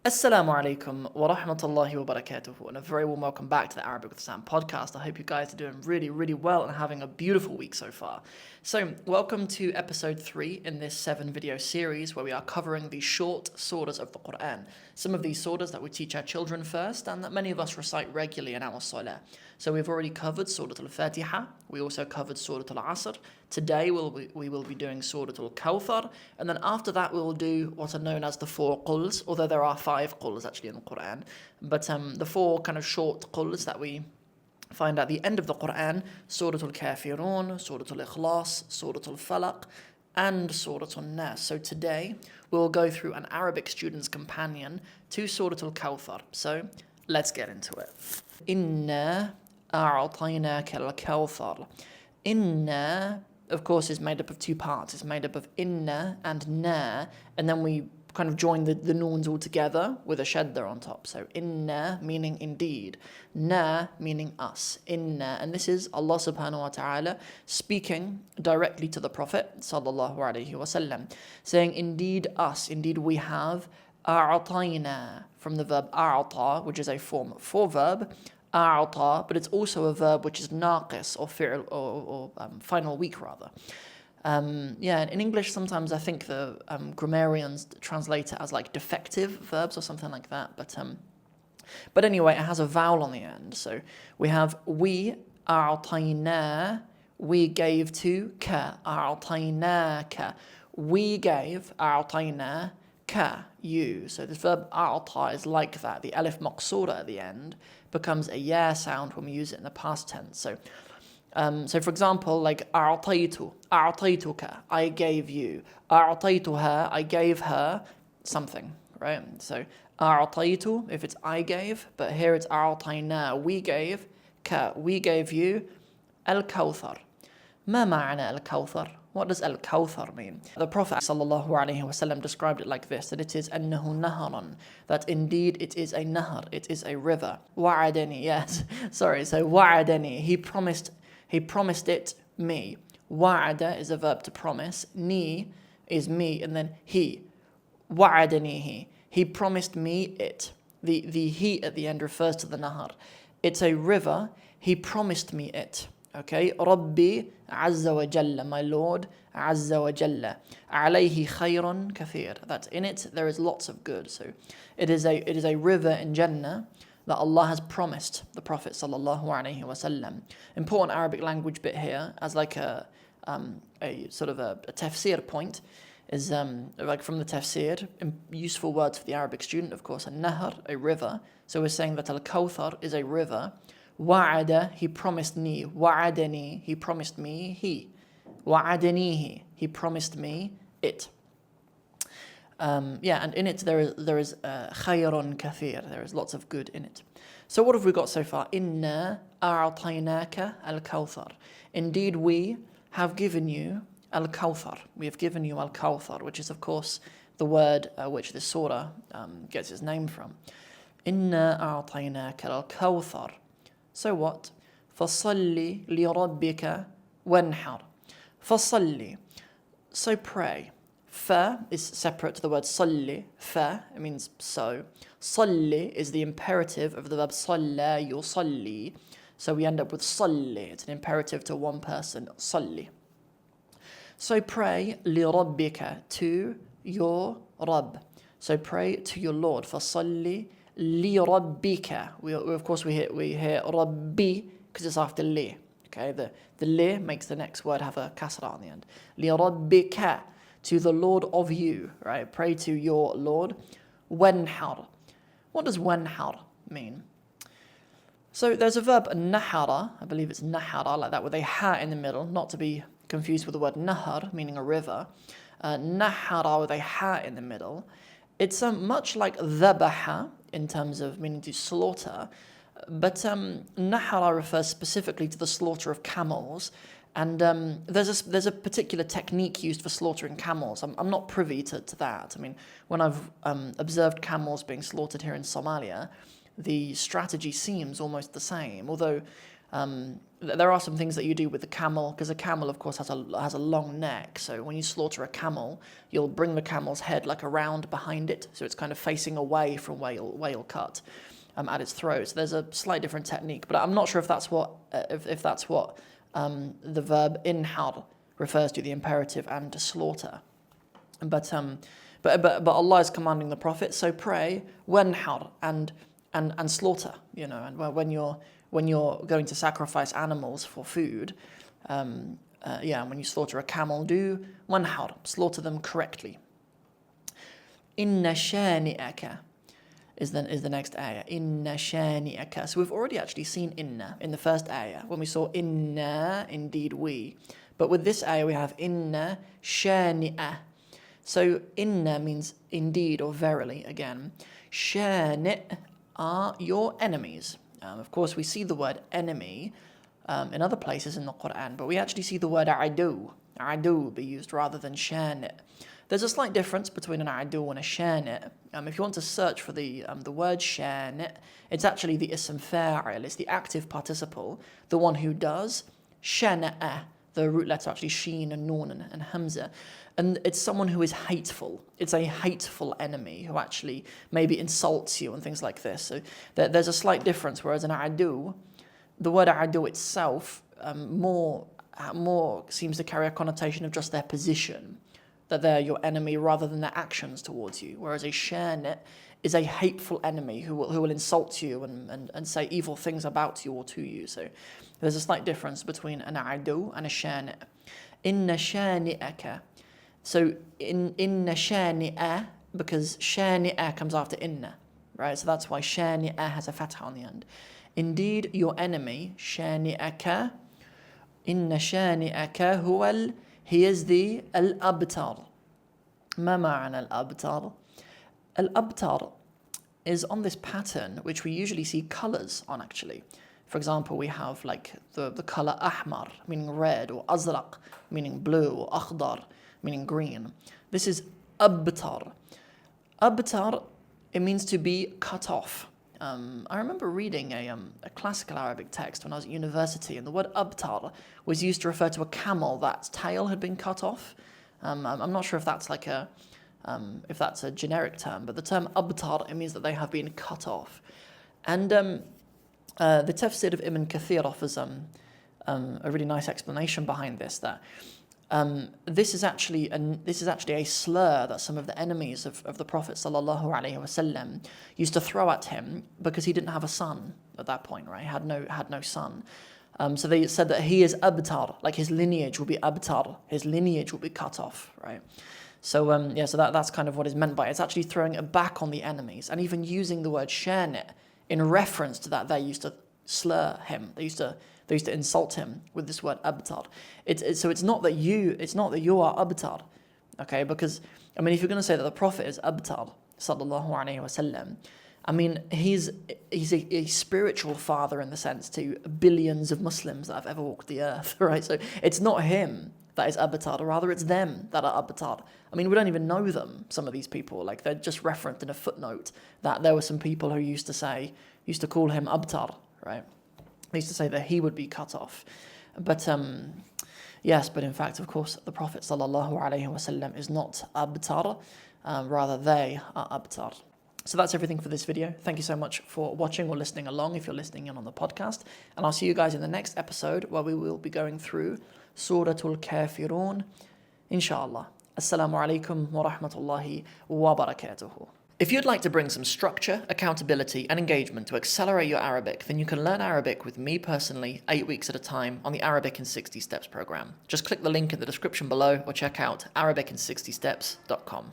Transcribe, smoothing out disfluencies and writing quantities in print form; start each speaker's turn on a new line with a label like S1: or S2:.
S1: Assalamu alaikum wa rahmatullahi wa barakatuhu, and a very warm welcome back to the Arabic with Sam podcast. I hope you guys are doing really well and having a beautiful week so far. So, welcome to episode 3 in this 7-video series where we are covering the short surahs of the Quran. Some of these surahs that we teach our children first and that many of us recite regularly in our salah. So, we've already covered Surah al-Fatiha, we also covered Surah al-Asr. Today we will be doing Surah al-Kawthar, and then after that we will do what are known as the 4 quls, although there are 5 quls actually in the Quran. But the 4 kind of short quls that we find at the end of the Quran: Surah al-Kafirun, Surah al-Ikhlas, Surah al-Falaq, and Surah al-Nas. So today we will go through an Arabic student's companion to Surah al-Kawthar. So let's get into it. Inna a'ataynaka al-Kawthar. Inna, of course, is made up of 2 parts. It's made up of inna and na, and then we kind of join the nouns all together with a shadda on top. So inna meaning indeed, na meaning us. Inna, and this is Allah subhanahu wa ta'ala speaking directly to the Prophet sallallahu alaihi wasallam, saying, indeed us, indeed we have, a'atayna, from the verb a'ata, which is a form for verb, a'ata, but it's also a verb which is naqis or fi'l or final weak rather. In English sometimes I think the grammarians translate it as like defective verbs or something like that, but anyway, it has a vowel on the end. So we have we a'tayna, we gave to, ka a'taynaka, we gave, a'tayna ka, you. So this verb a'ta is like that. The alif maqsura at the end becomes a ya sound when we use it in the past tense. So for example, like a'taytuka, I gave you. A'taytuha, I gave her something, right? So a'taytu, if it's I gave, but here it's a'tayna, we gave, ka, we gave you, al-Kawthar. Ma ma'ana al-Kawthar? What does al-Kawthar mean? The Prophet sallallahu alaihi wasallam described it like this, that it is annahu naharan, that indeed it is a nahar, it is a river. Wa'adani, yes, sorry, so wa'adani, he promised it me. Wa'ada is a verb to promise, ni is me, and then he. Wa'adanihi, he promised me it. The he at the end refers to the nahar. It's a river, he promised me it. Okay, Rabbi Azza wa Jalla, my Lord Azza wa Jalla. Alayhi khayrun kathir. That in it there is lots of good. So it is a river in Jannah that Allah has promised the Prophet sallallahu alaihi wasallam. Important Arabic language bit here, as like a sort of a tafsir point, is like from the tafsir, useful words for the Arabic student, of course, a nahar, a river. So we're saying that al-Kawthar is a river. Wa'ada, he promised me. Wa'adani, he promised me he. Wa'adanihi, he promised me it. And in it there is khayrun kathir, there is lots of good in it. So what have we got so far? Inna a'taynaka al-Kawthar. Indeed we have given you al-Kawthar. We have given you al-Kawthar, which is of course the word which this surah gets its name from. Inna a'taynaka al-Kawthar. So what? فَصَلِّ لِرَبِّكَ وَانْحَرْ. فَصَلِّ. So pray. Fa is separate to the word salli. Fa, it means so. Salli is the imperative of the verb salla yusalli. So we end up with salli. It's an imperative to one person. Salli. So pray لِرَبِّكَ, to your Rabb. So pray to your Lord. فَصَلِّ لِرَبِّكَ. Of course we hear Rabbi because it's after li. Okay, the li makes the next word have a kasra on the end. لِرَبِّكَ, to the Lord of you, right? Pray to your Lord. Wanhar. What does wanhar mean? So there's a verb nahara, I believe it's nahara, like that, with a ha in the middle, not to be confused with the word nahar, meaning a river. Nahara with a ha in the middle. It's much like dhabaha in terms of meaning to slaughter, but nahara refers specifically to the slaughter of camels. And there's a particular technique used for slaughtering camels. I'm not privy to that. I mean, when I've observed camels being slaughtered here in Somalia, the strategy seems almost the same. Although There are some things that you do with the camel, because a camel, of course, has a long neck. So when you slaughter a camel, you'll bring the camel's head like around behind it, so it's kind of facing away from where you'll cut at its throat. So there's a slight different technique, but I'm not sure if that's what the verb inhar refers to, the imperative, and to slaughter. But Allah is commanding the Prophet, so pray wanhar and slaughter, and when you're going to sacrifice animals for food, and when you slaughter a camel, do wanhar, slaughter them correctly. Inna shani'aka is the next ayah. Inna shani'aka. So we've already actually seen inna in the first ayah when we saw inna, indeed we. But with this ayah we have inna shani'a. So inna means indeed or verily again. Shani' are your enemies. Of course, we see the word enemy in other places in the Quran, but we actually see the word adu be used rather than shani'. There's a slight difference between an adu and a shani'. If you want to search for the word shani', it's actually the ism fa'il, it's the active participle, the one who does. Shana'a, the root letter actually sheen and nun and hamza. And it's someone who is hateful. It's a hateful enemy who actually maybe insults you and things like this. So there's a slight difference, whereas an adu, the word adu itself more seems to carry a connotation of just their position, that they're your enemy rather than their actions towards you. Whereas a shani' is a hateful enemy who will insult you and say evil things about you or to you. So there's a slight difference between an adu and a shani'. Inna shani'aka. So inna shani'a, because shani'a comes after inna, right? So that's why shani'a has a fatha on the end. Indeed, your enemy, shani'aka, inna shani'aka he is the al-abtar. Ma ma'ana al-abtar? Al-abtar is on this pattern which we usually see colours on actually. For example, we have like the colour ahmar, meaning red, or azraq, meaning blue, or akhdar, meaning green. This is abtar. Abtar, it means to be cut off. I remember reading a classical Arabic text when I was at university, and the word abtar was used to refer to a camel that's tail had been cut off. I'm not sure if that's if that's a generic term, but the term abtar, it means that they have been cut off. And the tafsir of Ibn Kathir offers a really nice explanation behind this, that this is actually a slur that some of the enemies of the Prophet ﷺ used to throw at him because he didn't have a son at that point, right? He had no son. So they said that he is abtar, like his lineage will be abtar, his lineage will be cut off, right? So so that's kind of what is meant by it. It's actually throwing it back on the enemies, and even using the word shani' in reference to that. They used to slur him. They used to insult him with this word abtar. So it's not that you are abtar, okay? Because I mean, if you're going to say that the Prophet is abtar, sallallahu alaihi wasallam, I mean, he's a spiritual father in the sense to billions of Muslims that have ever walked the earth, right? So it's not him that is abtar, or rather it's them that are abtar. I mean, we don't even know them, some of these people. Like, they're just referenced in a footnote that there were some people who used to call him abtar, right? They used to say that he would be cut off. But yes, but in fact, of course, the Prophet sallallahu alaihi wasallam is not abtar, rather they are abtar. So that's everything for this video. Thank you so much for watching or listening along if you're listening in on the podcast. And I'll see you guys in the next episode where we will be going through Surah al-Kafirun, inshallah. Assalamu alaikum wa rahmatullahi wa barakatuhu. If you'd like to bring some structure, accountability, and engagement to accelerate your Arabic, then you can learn Arabic with me personally, 8 weeks at a time, on the Arabic in 60 Steps program. Just click the link in the description below or check out arabic in 60steps.com.